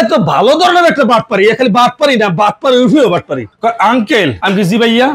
এত ভালো ধরনের একটা বাটপারি, খালি বাটপারি না, বাটপারি উঠেও বাটপারি। আঙ্কেল আমি কি জি ভাইয়া,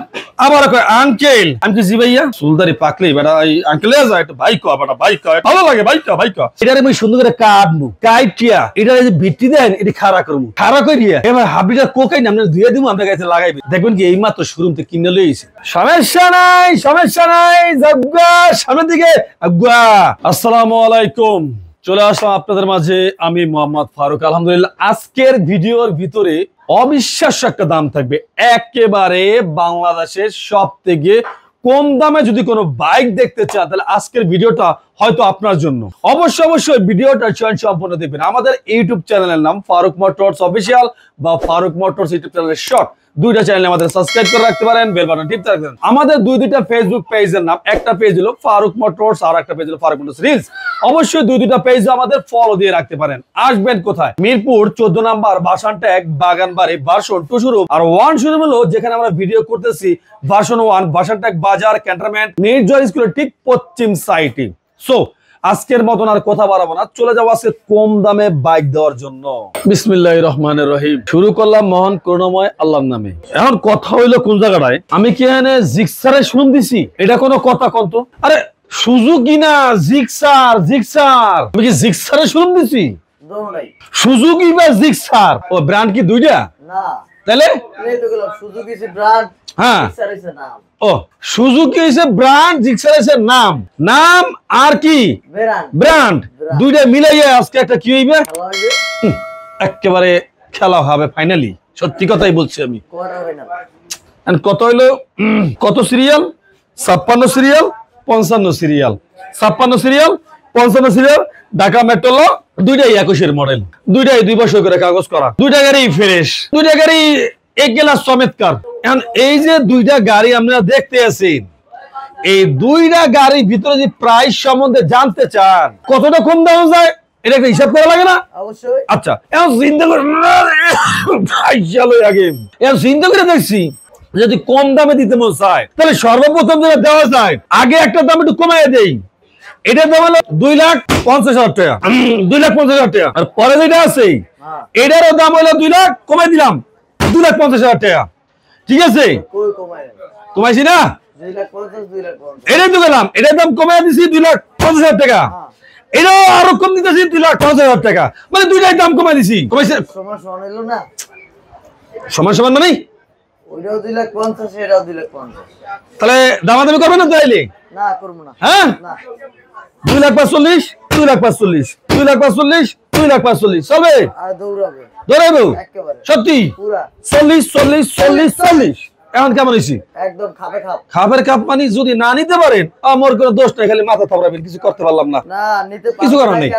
আবার কয় আঙ্কেল আমি কি জি ভাইয়া। চুলদারি পাকলেই বেটা আঙ্কেল যায় একটু ভাই কয়, বেটা ভাই কয়, ভালো লাগে ভাই কয় ভাই কয়। এটারে আমি সুন্দর করে কাটবো, কাইটিয়া এটারে যে ভিত্তি দেন এটি খাড়া করবো, খাড়া করিয়া এবার হাবিটা কোকাইন আমরা ধুয়ে দিব, আমরা গাছে লাগাইবে। দেখবেন কি এই মাত্র শোরুম থেকে কিনে লইছে, সমস্যা নাই সমস্যা নাই, যাগ্গা সামনের দিকে আগুয়া। আসসালামু আলাইকুম, চলে আসলাম আপনাদের মাঝে আমি মোহাম্মদ ফারুক। আলহামদুলিল্লাহ আজকের ভিডিওর ভিতরে অবিশ্বাস্য একটা দাম থাকবে, একেবারে বাংলাদেশের সব থেকে কম দামে যদি কোনো বাইক দেখতে চান তাহলে আজকের ভিডিওটা হয়তো আপনার জন্য। অবশ্যই ভিডিওটা চয়ন সম্পূর্ণ দেখবেন। আমাদের ইউটিউব চ্যানেলের নাম ফারুক মোটরস অফিসিয়াল বা ফারুক মোটরস ইউটিউব চ্যানেলের শর্ট, দুইটা চ্যানেলে আমাদের সাবস্ক্রাইব করে রাখতে পারেন, বেল বাটন টিপতে রাখবেন। আমাদের দুইটা ফেসবুক পেজের নাম, একটা পেজ হলো ফারুক মোটরস আর একটা পেজ হলো ফারুক মোটরস রিলস। অবশ্যই দুইটা পেজ আমাদের ফলো দিয়ে রাখতে পারেন। আসবেন কোথায়? মিরপুর 14 নাম্বার ভার্সন ট্যাগ বাগানবাড়ি ভার্সন 2 শোরুম, আর 1 শোরুম হলো যেখানে আমরা ভিডিও করতেছি ভার্সন 1 ভার্সন ট্যাগ বাজার ক্যান্টনমেন্ট নির্জয় স্কুলের ঠিক পশ্চিম সাইডে। সো আজকের মতন আর কথা বাড়াবো না, চলে যাবো আজকে কম দামে বাইক দেওয়ার জন্য। বিসমিল্লাহির রহমানির রহিম, শুরু করলাম মহান করুণাময় আল্লাহর নামে। এখন কথা হইলো কোন জায়গাটায় আমি কি এখানে জিক্সারে শুন দিছি, এটা কোনো কথা কন্ত? আরে সুজুকি না জিক্সার, জিক্সার আমি কি জিক্সারে শুন দিছি? সুজুকি বা জিক্সার ও ব্র্যান্ড কি দুইটা না? তাহলে এই তো গেল সুজুকি সে ব্র্যান্ড, হ্যাঁ জিক্সার এর নাম। ও সুজুকি এসে ব্র্যান্ড, জিক্সার এসে নাম, নাম আর কি ব্র্যান্ড, দুইটা মিলাইয়া আজকে একটা কি হইবে, একেবারে খেলা হবে ফাইনালি। সত্যি কথাই বলছি আমি। কত হইলো, কত serial? 56 serial 55 serial, 56 serial 55 serial, Dhaka metro, দুইটাই 21 মডেল, দুইটাই 2 বছর করে কাগজ করা, দুইটা গাড়ি ফ্রেশ, দুইটা গাড়ি এক গেলা চমৎকার। এখন এই যে দুইটা গাড়ি আমরা দেখতে আছি, এই দুইটা গাড়ির ভিতরে যে প্রাইস সম্বন্ধে জানতে চান, কতটা কম দাম যায় এটা একটা হিসাব করা লাগে না? অবশ্যই। আচ্ছা এখন চিন্তা করে আগে এখন চিন্তা করে দেখছি, যদি কম দামে দিতে মন চায় তাহলে সর্বপ্রথম যেটা দেওয়া যায়, আগে একটা দাম একটু কমাইয়া দেই। এটার দাম হলো 2,50,000 টাকা, 2,50,000 টাকা। আর পরে যেটা আছে এটারও দাম হলো 2 লাখ, কমাই দিলাম 2,50,000 টাকা। ঠিক আছে, কমাইছি না? এটাই তো গেলাম, এটার দাম কমাই দিছি 2,50,000 টাকা, এটাও আরো কম দিতেছি 2,50,000 টাকা, মানে দুইটাই দাম কমাই দিছি। কমাইছে সমান সমান মানে ওইটাও 2,50,000 এটাও 2,50,000, তাহলে দামাদামি করবে না? তাইলে না করব না। হ্যাঁ 2,45,000 2,45,000 2,45,000 2,45,000 চলবে? আর দৌড়াবে, দৌড়াবো একেবারে সত্যি পুরো 40 এখন কেমন হইছি? একদম খাপে খাপ, খাপের খাপ। মানে যদি না নিতে পারেন আমার কোনো দোষ নাই, খালি মাথা থাপড়াবেন, কিছু করতে পারলাম না, না নিতে পারবেন কিছু করার নেই।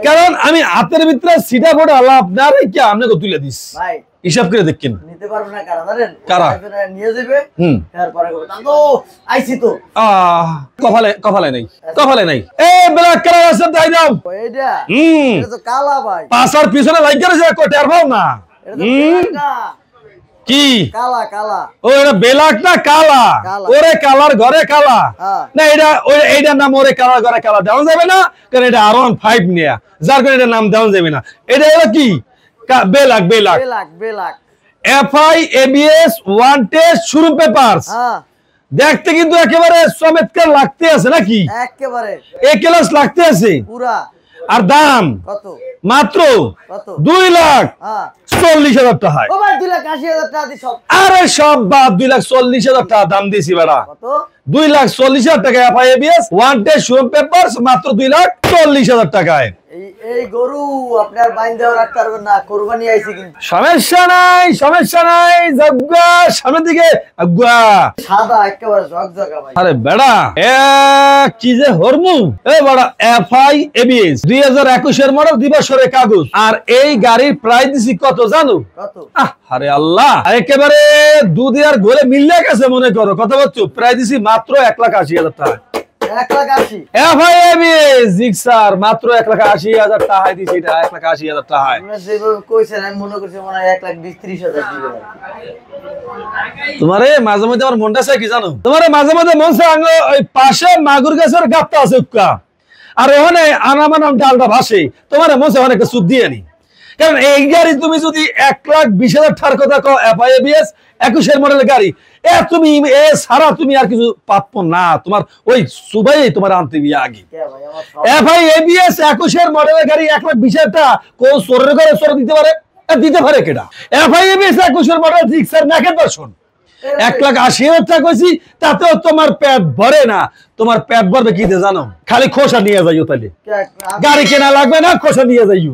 কারণ আমি হাতের ভিতরে সিটা ফোটা আল্লাহ আপনার কি আপনাকে তুলে দিস ভাই, হিসাব করে দেখেন নিতে পারবে না কারা জানেন, কারা নিয়ে যাবে তারপরে তো আইছি তো কপালে, কপালে নাই, কপালে নাই। এ ব্ল্যাক কালার আছে তাই দাও, এইটা এটা তো কালা ভাই, পাশার পিছনে লাইক করেছে কোটার ভাও না, এটা তো কালা কি কালা কালা। ও এটা বেলাক না কালা, ওরে কালার ঘরে কালা না, এটা ওই এইটার নাম ওরে কালার ঘরে কালা দেওয়া যাবে না, কারণ এটা R15 নিয়া, যার কারণে এটা নাম দেওয়া যাবে না। এটা হলো কি black, black black black FI ABS 1 test showroom papers. দেখতে কিন্তু একেবারে চমৎকার লাগতে আছে নাকি, একেবারে এ ক্লাস লাগতে আছে পুরা। আর দাম কত? মাত্র 2,40,000 টাকা। ও ভাই 2,80,000 টাকা দি সব, আরে সব বাদ, 2,40,000 টাকা দাম দিছি বেটা। কত? 2,40,000 টাকা FI ABS 1 test showroom papers, মাত্র 2,40,000 টাকায়। এই গরু আপনার বাইন্দাও রাখতে পারবেন না, কুরবানি আইছে কিন্তু সমস্যা নাই, সমস্যা নাই, যাগ্গা সামনের দিকে আগুয়া, সাদা একেবারে ঝকঝকা ভাই। আরে বেড়া এ কি যে হরমু, এ বড় FI ABS 2021 এর মডেল, 2 বছরের কাগজ। আর এই গাড়ির প্রাইস দিছি কত জানো? কত? আরে আল্লাহ, একেবারে দুধ আর গোলে মিললে গেছে মনে করো, কথা বলছো। প্রাইস দিছি মাত্র 1,80,000 টাকা, 1,80,000 FI ABS জিক্সার মাত্র 1,80,000 টাকা দিছি। এটা 1,80,000 টাকা আপনি যেভাবে কইছেন আমি মনে করছি মনে হয় 1,20,000-30,000 দিবেন। তোমারে মাঝে মাঝে আমার মনটা চাই কি জানো, তোমারে মাঝে মাঝে মন চাই ওই পাশে মাগুর গাছের গাপটা আছে উক্কা, আর ওখানে আনামানাম ডালটা ভাসে, তোমারে মন চাই অনেকটা সুদ দিয়ে নি, কারণ এই গাড়ি তুমি যদি 1,20,000 টাকার কথা কও, FIABS 21 মডেলের গাড়ি, তুমি এ সারা তুমি আর কিছু প্রাপ্য না, তোমার ওই সুবাই তোমার আনতে বিয়ে আগে। FIABS 21 মডেলের গাড়ি 1,20,000 টাকা কোন সরের ঘরে সরে দিতে পারে কেডা? FIABS 21 model Gixxer naked version 1,80,000 টাকা কইছি, তাতেও তোমার পেট ভরে না। তোমার পেট ভরবে কি দিয়ে জানো? খালি খোসা নিয়ে যাইও, তাহলে গাড়ি কেনা লাগবে না, খোসা নিয়ে যাইও।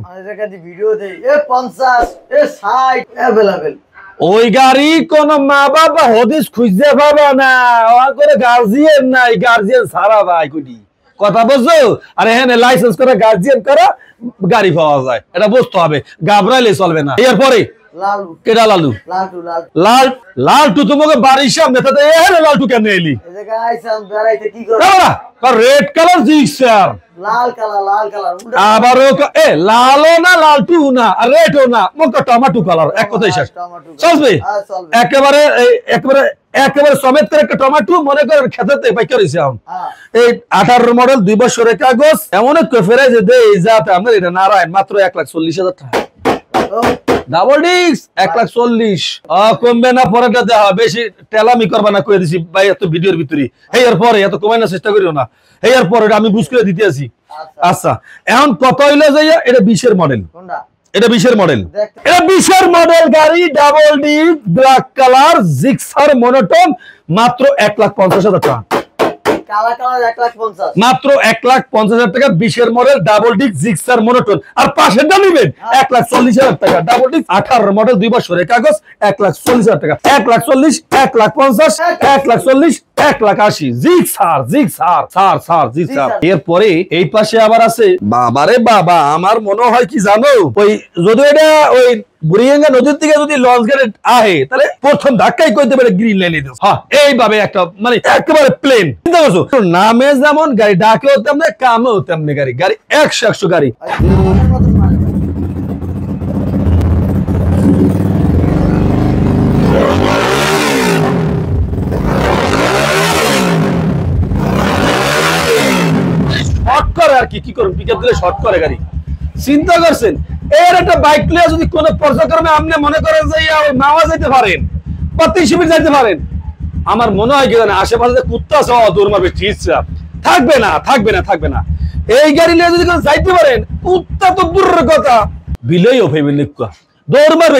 ওই গাড়ি কোন মা বাবা হদিস খুঁজতে পাবা না, করে গার্জিয়ান নাই, গার্জিয়ান সারা ভাই কুটি কথা বুঝছো? আর এখানে লাইসেন্স করে গার্জিয়ান করা গাড়ি পাওয়া যায়, এটা বুঝতে হবে, ঘাবড়াইলে চলবে না। এরপরে কেডা লালু? লালটু তোমাকে বাড়ির সামনে, তাতে এখানে লালটু কেন এলি? রেড কালার জিক্সার, আবার লালও না, লালটু না, রেডও না, টমাটো কালার, এক কথাই শেষ। চলবে একেবারে একেবারে সমেত করে একটা টমাটো মনে করেন খেতে পাইকা রয়েছে। এই 18 মডেল 2 বছরের কাগজ, এমন ফেরাই যে যাতে আপনার এটা নারায়ণ মাত্র 1,40,000 টাকা। ডাবল ডিস্ক 1,40,000 কমবে না, পরেটা দেখা বেশি টেলামি করবা না, কয়ে দিছি ভাই এত ভিডিওর ভিতরে। এর পরে এত কমানোর চেষ্টা করিও না, এর পরে আমি বুঝ করে দিতে আছি। আচ্ছা এখন কত হইলে যাইয়া? এটা 20 মডেল, এটা 20 মডেল, এটা 20 মডেল গাড়ি, double disc, black colour, Gixxer monotone, মাত্র 1,50,000 টাকা। মাত্র 1,50,000 টাকা 20 model double disc Gixxer monotone. আর পাশেরটা নিবেন 1,40,000 টাকা, ডাবল ডিস্ক 18 মডেল 2 বছরের কাগজ, 1,40,000 টাকা। 1,40,000, 1,50,000, 1,40,000, 1,80,000 জিক্সার, জিক্সার। এরপরে এই পাশে আবার আছে, বাবারে বাবা, আমার মনে হয় কি জানো, ওই যদি এটা ওই বুড়িগঙ্গা নদীর থেকে যদি লঞ্চ গাড়ি আহে, তাহলে প্রথম ধাক্কাই কইতে পারে গ্রিন লাইনে। হ্যাঁ এইভাবে একটা মানে একেবারে প্লেন, চিন্তা করছো? নামে যেমন গাড়ি, ডাকেও তেমনি, কামেও তেমনি গাড়ি, গাড়ি 100 গাড়ি। শর্ট করে আর কি করুন, পিকআপ দিলে শর্ট করে গাড়ি। চিন্তা করছেন এর একটা বাইক নিয়ে যদি কোনো পর্যায়ক্রমে আপনি মনে করেন যে মাওয়া যেতে পারেন বা 30 যাইতে পারেন, আমার মনে হয় কি জানেন, আশেপাশে কুত্তা সহ দৌড় মারবে, থাকবে না। এই গাড়ি নিয়ে যদি যাইতে পারেন, কুত্তা তো দূরের কথা, বিলেও ফেবেন দৌড় মারবে,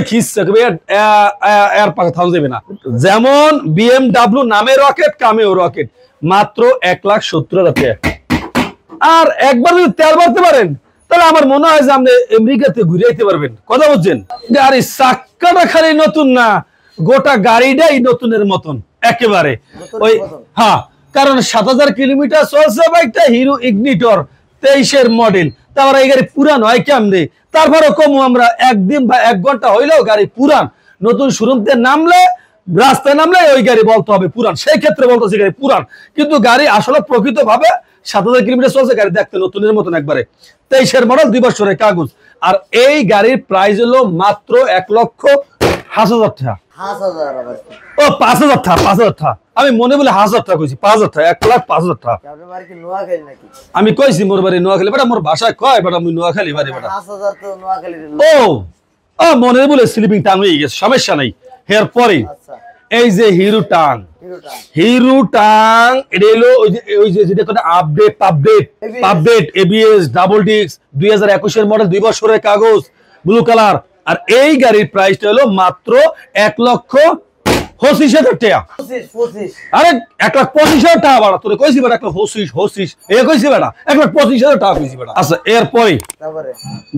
এর পাশে থাম যাবে না। যেমন BMW নামে রকেট, কামেও রকেট, মাত্র 1,70,000 টাকা। আর একবার যদি তেল ভরতে পারেন, তাহলে আমার মনে হয় যে আপনি আমেরিকাতে ঘুরে যেতে পারবেন, কথা বলছেন? গাড়ির চাক্কাটা খালি নতুন না, গোটা গাড়িটাই নতুনের মতন একেবারে। ওই হ্যাঁ, কারণ 7,000 কিলোমিটার চলছে বাইকটা, হিরো ইগনিটর 23 মডেল। তারপরে এই গাড়ি পুরান হয় কেমনে? তারপরে কমু আমরা একদিন বা 1 ঘন্টা হইলেও গাড়ি পুরান। নতুন শোরুমতে নামলে, রাস্তায় নামলে ওই গাড়ি বলতে হবে পুরান, সেই ক্ষেত্রে বলতেছি গাড়ি পুরান, কিন্তু গাড়ি আসলে প্রকৃত ভাবে 7,000 কিলোমিটার চলছে, গাড়ি দেখতে নতুনের মতন একবারে। 23 মডেল 2 বছরের কাগজ। আর এই গাড়ির প্রাইস হলো মাত্র 1,05,000 টাকা। ও 5,000 টাকা, 5,000 টাকা, আমি মনে বলে 1,000 টাকা কইছি, 5,000 টাকা, 1,05,000 টাকা। আমি কইছি মোর বাড়ি নোয়াখালী, বেটা মোর ভাষায় কয় বেটা মুই নোয়াখালী বাড়ি বেটা। ও মনে বলে স্লিপিং টাং হয়ে গেছে, সমস্যা নাই। এরপরে এই যে হিরো টাং, এটা হলো ওই যে যেটা কথা update ABS double disc 2021 model 2 বছরের কাগজ, ব্লু কালার। আর এই গাড়ির প্রাইসটা হলো মাত্র 1,25,000 টাকা। আরে 1,25,000 টাকা বাড়া, তোরে কইছি বেটা 1,25,000 এ কইছি বেটা 1,25,000 টাকা কইছি বেটা। আচ্ছা এরপরে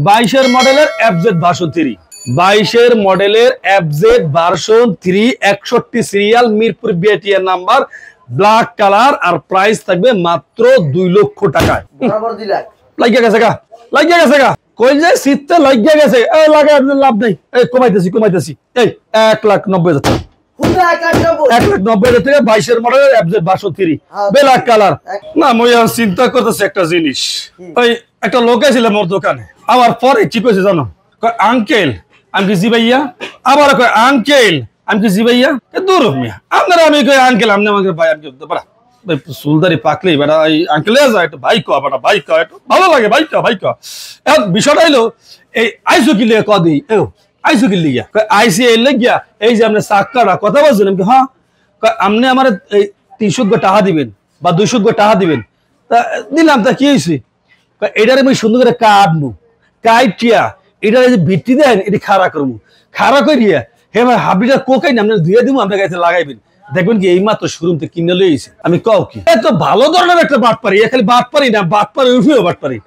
22 মডেলের FZ ভার্সন 3, 22 মডেলের FZ version 3, 61 serial, Mirpur BTR number, black colour. আর প্রাইস থাকবে মাত্র 2 লক্ষ টাকায়। লাগিয়া গেছে গা কই যায় শীতটা লাগিয়া গেছে, এই লাগা লাভ নাই, এই কমাইতেছি এই 1,90,000 টাকা। 1,90,000 টাকা 22 মডেলের FZ ভার্সন 3, ব্ল্যাক কালার। না মই চিন্তা করতেছি একটা জিনিস, ওই একটা লোক ছিল মোর দোকানে, আমার পরে কি কইছে জানো, আঙ্কেল আমি কি জি ভাইয়া, আবার কয় আঙ্কেল আমি কি জি ভাইয়া, দূর মিয়া আপনারা, আমি কই আঙ্কেল আপনি আমাকে ভাই, আমি চুলদারি পাকলেই বেটা এই আঙ্কেল যায় একটু ভাই কয় বেটা ভাই কয় একটু ভালো লাগে ভাই কয় এখন বিষয়টা হইলো এই আইসো কি লিগে কদি আইসো কি লিগা আইসি এর লাগিয়া এই যে আপনি চাক্কাটা কথা বলছেন আমি হ্যাঁ আপনি আমার এই 300 টাকা দিবেন বা 200 টাকা দিবেন তা দিলাম তা কি হয়েছে এটারে আমি সুন্দর করে কাটবো কাইটিয়া এটা যে ভিত্তি দেন এটি খাড়া করবো খাড়া করিয়া হে ভাই হাবিটা কোকাইন আপনি ধুয়ে দিব আপনার কাছে লাগাইবেন দেখবেন কি এই মাত্র শোরুম থেকে কিনে লইছে আমি কও কি এত ভালো ধরনের একটা বাট পারি খালি বাট পারি না বাট পারি উঠেও বাট পারি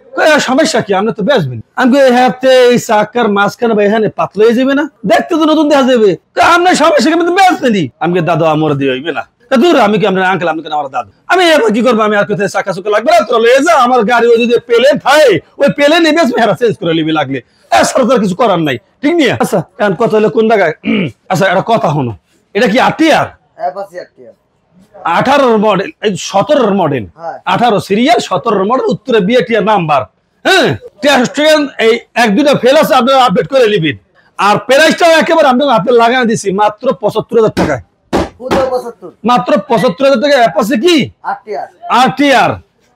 সমস্যা কি আপনি তো বেচবেন আমি হাতে এই চাকার মাঝখানে বা এখানে পাতলা হয়ে যাবে না দেখতে তো নতুন দেখা যাবে আপনার সমস্যা কিন্তু বেচবেনি আমি দাদু আমার দিয়ে হইবে না দূর আমি কি আপনার আঙ্কেল আমি কেন আমার দাদু আমি এবার কি করবো আমি আর কোথায় চাকা চুকা লাগবে না তোর লয়ে যা আমার গাড়ি ওই যদি পেলে থাকে ওই পেলে নিবে হেরা চেঞ্জ করে নিবি লাগলে সরকার কিছু করার নাই ঠিক নিয়ে আচ্ছা এখন কথা হলো কোন জায়গায় আচ্ছা একটা কথা হলো এটা কি 18 মডেল 17 মডেল 18 সিরিয়াল 17 মডেল উত্তরে বিএটিআর নাম্বার হ্যাঁ টেস্ট্রেন এই এক দুইটা ফেল আছে আপনারা আপডেট করে নিবেন আর প্রাইসটাও একেবারে আপনি লাগানো দিছি মাত্র 75000 টাকায় মাত্র 75000 টাকা অ্যাপাসে কি আরটিআর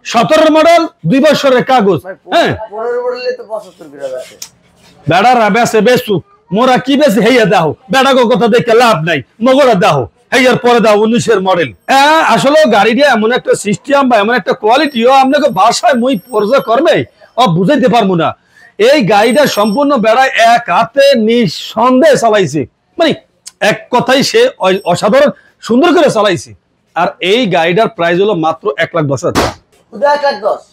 17 মডেল 2 বছরের কাগজ হ্যাঁ 15 মডেলে তো 75 বিরাজ আছে বেড়ারা বেসে বেসুক মোরা কি বেশি হেইয়া দাও বেড়াগো কথা দেখে লাভ নাই মগরা দাও হেইয়ার পরে দাও 19 এর মডেল আসলে গাড়িটা এমন একটা সিস্টেম বা এমন একটা কোয়ালিটি ও আপনাকে ভাষায় মই পর্যায় করবে ও বুঝাইতে পারবো না এই গাড়িটা সম্পূর্ণ বেড়ায় এক হাতে নিঃসন্দেহে চালাইছে মানে এক কথাই সে অসাধারণ সুন্দর করে চালাইছে আর এই গাড়িটার প্রাইস হলো মাত্র 1,10,000 টাকা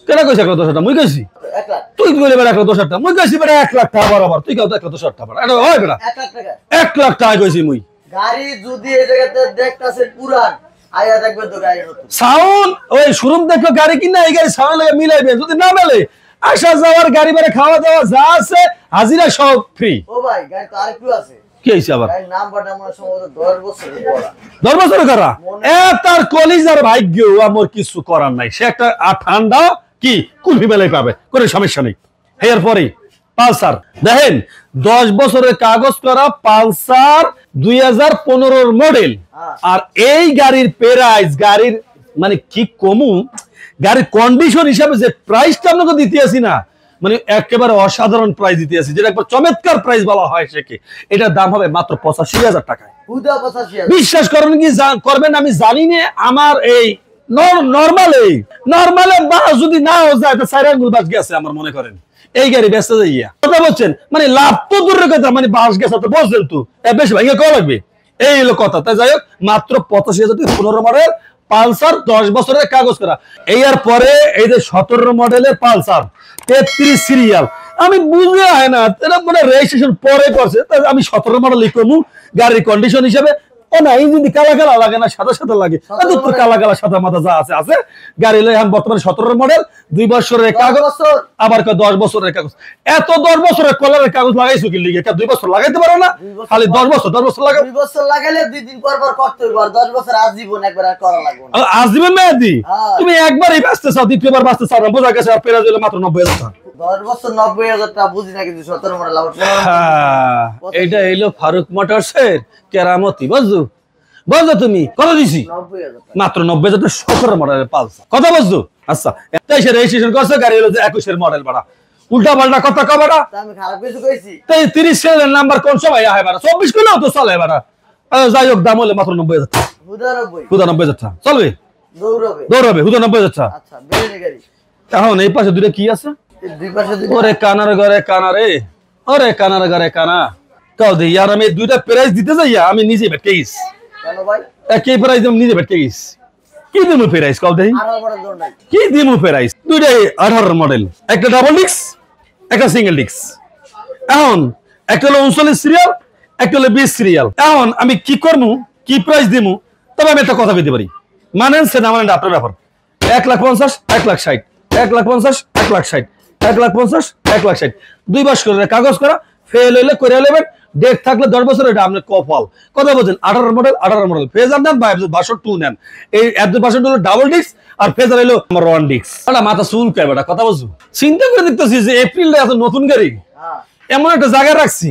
কেন কইছ 1,10,000 টাকা মুই কইছি 1 লাখ তুই বলে বেড়া 1,10,000 টাকা মুই কইছি বেড়া 1 লাখ টাকা বরাবর তুই কও 1,10,000 টাকা এটা হয় বেড়া 1 লাখ টাকা 1 লাখ টাকা কইছি মুই গাড়ি যদি এই জায়গাতে দেখতাছে পুরান আয়া দেখবে তো গাড়ি নতুন সাউন্ড ওই শোরুম দেখো গাড়ি কিনা এই গাড়ি সাউন্ড লাগে মিলাইবে যদি না মেলে আসা যাওয়ার গাড়ি বেড়ে খাওয়া দাওয়া যা আছে হাজিরা সব ফ্রি ও ভাই গাড়ি তো আরেকটু আছে কি হইছে আবার গাড়ির নাম্বারটা আমার সম্ভবত 10 বছর পড়া 10 বছর করা তার কলিজার ভাগ্য আমার কিছু করার নাই সে একটা ঠান্ডা কি কুলফি মেলাই পাবে কোনো সমস্যা নেই এরপরে পালসার দেখেন 10 বছরের কাগজ করা পালসার 2015 মডেল আর এই গাড়ির প্রাইস গাড়ির মানে কি কমু গাড়ির কন্ডিশন হিসাবে যে প্রাইসটা আপনাকে দিতে আসি না মানে একেবারে অসাধারণ প্রাইস দিতে আসি যেটা একবার চমৎকার প্রাইস বলা হয় সেকে এটার দাম হবে মাত্র 85,000 টাকায় বিশ্বাস করবেন কি করবেন আমি জানি না আমার এই নরমালে যদি নাও যায় তো 4 আঙ্গুল বাস গেছে আমার মনে করেন এই গাড়ি ব্যস্ত যাইয়া কথা বলছেন মানে লাভ তো দূরের কথা মানে বাস গেছে তো বলছেন তো বেশি ভাইয়া কত লাগবে এই হলো কথা তাই যাই হোক মাত্র 85,000 টাকা 15 মডেল পালসার 10 বছরের কাগজ করা এর পরে এই যে 17 মডেলের পালসার 33 সিরিয়াল আমি বুঝতে হয় না এটা মানে রেজিস্ট্রেশন পরে করছে তাই আমি 17 মডেল লিখবো গাড়ির কন্ডিশন হিসেবে ও না এই যদি কালা কালা লাগে না সাদা সাদা লাগে তো কালা কালা সাদা মাথা যা আছে আছে গাড়ি লই এখন বর্তমানে 17 মডেল 2 বছরের কাগজ আবার 10 বছরের কাগজ এত 10 বছরের কলারের কাগজ লাগাইছো কি লিগে 2 বছর লাগাইতে পারো না খালি 10 বছর লাগাও 2 বছর লাগাইলে 2 দিন পর পর করতে হইব আর 10 বছর আজীবন একবার আর করা লাগবে না আজীবন মেয়াদি তুমি একবারই বাঁচতে চাও দ্বিতীয়বার বাঁচতে চাও না বোঝা গেছে আর পেরা দিলে মাত্র 90,000 টাকা 10 বছর 90,000 টাকা বুঝি না কিন্তু 17 মডেল আবার এইটা হইলো ফারুক মোটরসের কেরামতি বুঝছো বুঝছো তুমি কত দিছি 90,000 মাত্র 90,000 টাকা 17 মডেলের পালসার কত বুঝছো আচ্ছা 23 রেজিস্ট্রেশন করছে গাড়ি হলো 21 এর মডেল বাড়া উল্টা পাল্টা কথা কবাড়া আমি খারাপ কিছু কইছি তাই 30 এর নাম্বার কোন সময় হয় বাড়া 24 কিলো তো চলে বাড়া যাই হোক দাম হলো মাত্র 90,000 টাকা 90,000 টাকা চলবে দৌড়াবে 90,000 টাকা আচ্ছা বেরে গাড়ি এখন এই পাশে দুটো কি আছে দুই পাশে ওরে কানার ঘরে কানা রে ওরে কানার ঘরে কানা কাও দে यार আমি দুইটা প্রাইস দিতে যাইয়া আমি নিজে বেটকে গেছি কেন ভাই একই প্রাইস আমি নিজে বেটকে গেছি কি দিমু প্রাইস কাও দেই 18 মডেল দৌড় নাই কি দিমু প্রাইস দুইটাই 18 মডেল একটা ডাবল ডিস্ক একটা সিঙ্গেল ডিস্ক এখন একটা হলো 39 সিরিয়াল একটা হলো 20 সিরিয়াল এখন আমি কি করমু কি প্রাইস দিমু তবে আমি একটা কথা বলতে পারি মানেন সে না মানেন আপনার ব্যাপার 1,50,000 1,60,000 1,50,000 1,60,000 1,50,000 1,60,000 2 বছর করে কাগজ করা ফেল হইলে করে নেবেন ডেট থাকলে 10 বছর এটা আপনি কপাল কথা বলছেন 18 মডেল ফেজার নেন বা ভার্সন 2 নেন এই ভার্সন হলো ডাবল ডিস্ক আর ফেজার হলো আমার ওয়ান ডিস্ক এটা মাথা চুল কায় বেটা কথা বলছো চিন্তা করে দেখতেছি যে এপ্রিলে এত নতুন গাড়ি এমন একটা জায়গা রাখছি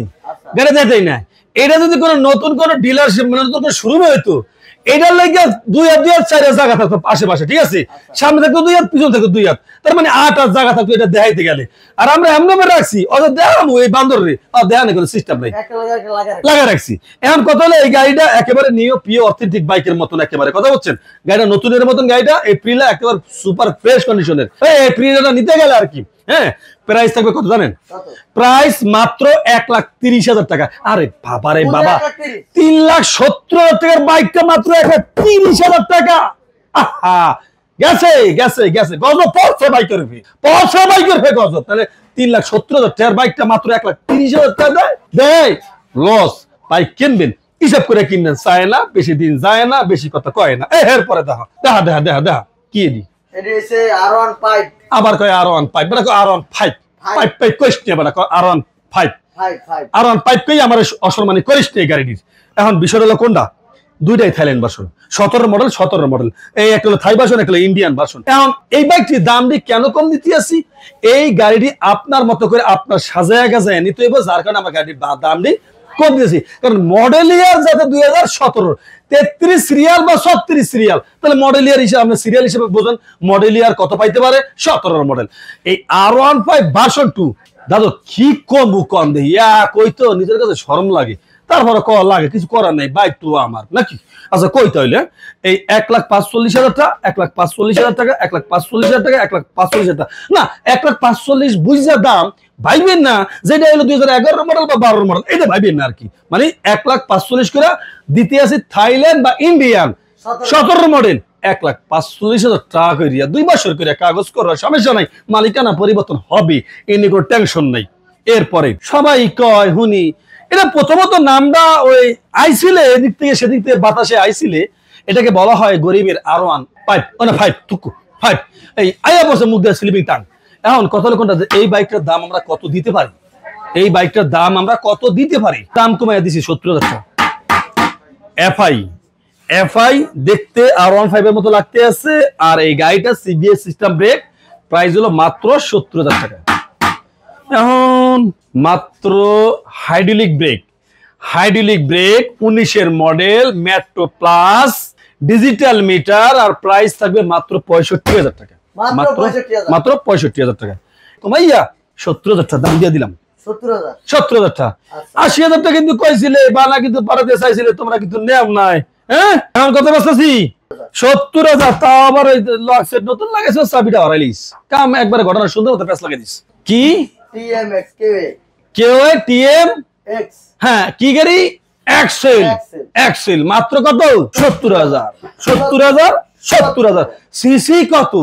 গাড়ি দেখাই না এটা যদি কোনো নতুন কোনো ডিলারশিপ মানে নতুন কোনো শোরুমে হইতো এটার লাগে 2 হাত 2 হাত 4 হাত জায়গা থাকতো আশেপাশে, ঠিক আছে? সামনে থাকতো 2 হাত, পিছন থাকতো 2 হাত, তার মানে 8 হাত জায়গা থাকতো এটা দেখাইতে গেলে। আর আমরা এমন ভাবে রাখছি ওদের দেখাবো এই বান্দর রে, আর দেখানো কোনো সিস্টেম নাই, লাগা রাখছি। এখন কথা হলো এই গাড়িটা একেবারে নিও পিও অথেন্টিক বাইকের মতন, একেবারে কথা বলছেন, গাড়িটা নতুনের মতন, গাড়িটা এপ্রিলে একেবারে সুপার ফ্রেশ কন্ডিশনের। এই এপ্রিলটা নিতে গেলে আর কি, হ্যাঁ, প্রাইস থাকবে কত জানেন? প্রাইস মাত্র 1,30,000 টাকা। আরে বাবা রে বাবা, 3,70,000 টাকার বাইকটা মাত্র 1,30,000 টাকা। আহা, গেছে গেছে গেছে গজব, পড়ছে বাইকের ফি, পড়ছে বাইকের ফি গজব। তাহলে 3,70,000 টাকার বাইকটা মাত্র 1,30,000 টাকা দেয়। লস, বাইক কিনবেন হিসাব করে কিনবেন, চায় না, বেশি দিন যায় না, বেশি কথা কয় না। এরপরে দেখা দেখা দেখা দেখা দেখা কি দি আবার কয় R1 5, মানে R1 5 5 5 কইস নি, মানে R1 5 R1 5 কই আমার অসম্মানি করিস নি গাড়িটির। এখন বিষয় হলো কোনটা? দুইটাই থাইল্যান্ড ভার্সন, 17 মডেল 17 মডেল। এই একটা হলো থাই ভার্সন, একটা হলো ইন্ডিয়ান ভার্সন। এখন এই বাইকটির দামটি কেন কম দিতে আসি? এই গাড়িটি আপনার মতো করে আপনার সাজায় গাজায় নিতে হইব, যার কারণে আমার গাড়ির দামটি কম দিয়েছি। কারণ মডেল ইয়ার যাতে 2017 33 সিরিয়াল বা 36 সিরিয়াল, তাহলে মডেল ইয়ার হিসেবে আপনি সিরিয়াল হিসেবে বোঝেন মডেল ইয়ার কত পাইতে পারে, 17 মডেল। এই R1 5 ভার্সন 2 দাদু কি কম কম দেই, কই তো নিজের কাছে শরম লাগে, তারপরে ক লাগে, কিছু করার নাই, বাইক তো আমার নাকি। আচ্ছা কই তাইলে এই 1,45,000 টাকা, 1,45,000 টাকা, 1,45,000 টাকা, 1,45,000 টাকা না, 1,45,000 বুঝা দাম ভাইবেন না যেটা হলো 2011 মডেল বা 12 মডেল, এটা ভাইবেন না আর কি। মানে 1,45,000 করে দিতে আছে থাইল্যান্ড বা ইন্ডিয়ান 17 মডেল, 1,45,000 টাকা করিয়া 2 বছর করে কাগজ করার সমস্যা নাই, মালিকানা পরিবর্তন হবে, এ নিয়ে কোনো টেনশন নাই। এরপরে সবাই কয় হুনি এটা প্রথমত নামটা ওই আইছিলে এদিক থেকে সেদিক থেকে বাতাসে আইছিলে, এটাকে বলা হয় গরিবের R1 5 মানে 5 টুকু 5 এই আয়া বসে মুখ দিয়ে স্লিপিং টাং। এখন কথা হলো কোনটা, এই বাইকটার দাম আমরা কত দিতে পারি? এই বাইকটার দাম আমরা কত দিতে পারি? দাম কমাইয়া দিছি 70,000 টাকা। এফআই দেখতে R1 5 এর মতো লাগতে আছে, আর এই গাড়িটা সিবিএস সিস্টেম ব্রেক, প্রাইস হলো মাত্র 70,000 টাকা। এখন মাত্র হাইড্রোলিক ব্রেক 19-এর model, metro plus, digital meter, আর প্রাইস থাকবে মাত্র 65,000 টাকা। মাত্র 65,000 টাকা কমাইয়া 70,000 টাকা দাম দিয়ে দিলাম। 70,000 টাকা, 80,000 টাকা কিন্তু কইছিলে বানা, কিন্তু পারাতে চাইছিলে তোমরা, কিন্তু নেও নাই। হ্যাঁ, এখন কত বসতেছি 70,000, তাও আবার ওই লক্সেট নতুন লাগাইছো, চাবিটা হারাইলিস, কাম একবারে ঘটনা সুন্দর মতো প্যাচ লাগাই দিস। কি TMX, হ্যাঁ কি গাড়ি? এক্সেল, মাত্র কত? 70,000 সিসি কত?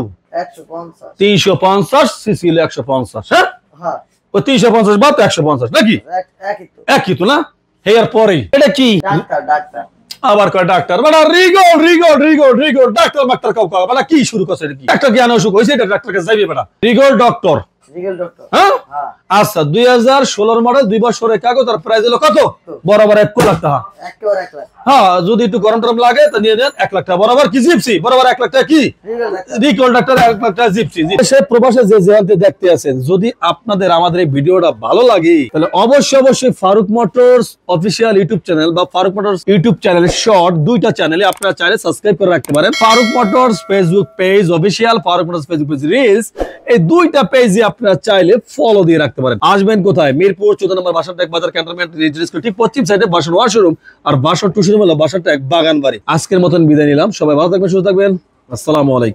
350 সিসি, 150। হ্যাঁ, ও 350 বা 150 নাকি একই তো না? এর পরে এটা কি? আবার কয় ডাক্তার, মানে রিগল ডাক্তার মাক্তার কাউ কাউ, মানে কি শুরু করছে? ডাক্তার জ্ঞান অসুখ হয়েছে, এটা ডাক্তার কাছে যাইবে বেটা, রিগল ডক্টর। হ্যাঁ, আচ্ছা 2016 মডেল, 2 বছরের কাগজ, আর প্রাইস হলো কত? বরাবর 1 লাখ টাকা। হ্যাঁ, যদি একটু গরম টরম লাগে তো নিয়ে দেন 1 লাখ টাকা বরাবর। কি জিপসি বরাবর 1 লাখ টাকা, কি রিকল ডাক্তার 1 লাখ টাকা জিপসি। সে প্রবাসে যে যেখানে দেখতে আছেন, যদি আপনাদের আমাদের এই ভিডিওটা ভালো লাগে তাহলে অবশ্যই Faruk Motors official YouTube channel বা Faruk Motors YouTube channel short, দুইটা চ্যানেলে আপনারা চাইলে সাবস্ক্রাইব করে রাখতে পারেন। Faruk Motors Facebook page official, Faruk Motors Facebook page reels, এই দুইটা পেজে আপনারা চাইলে ফলো দিয়ে রাখতে পারেন। আসবেন কোথায়? মিরপুর 14 নম্বর বাসারটেক বাজার, ক্যান্টনমেন্ট রিজিওনাল স্কুল ঠিক পশ্চিম সাইডে বাসন ওয়াশরুম, আর বাসন টু শোরুম হলো বাসারটেক বাগানবাড়ি। আজকের মতন বিদায় নিলাম, সবাই ভালো থাকবেন, সুস্থ থাকবেন, আসসালামু আলাইকুম।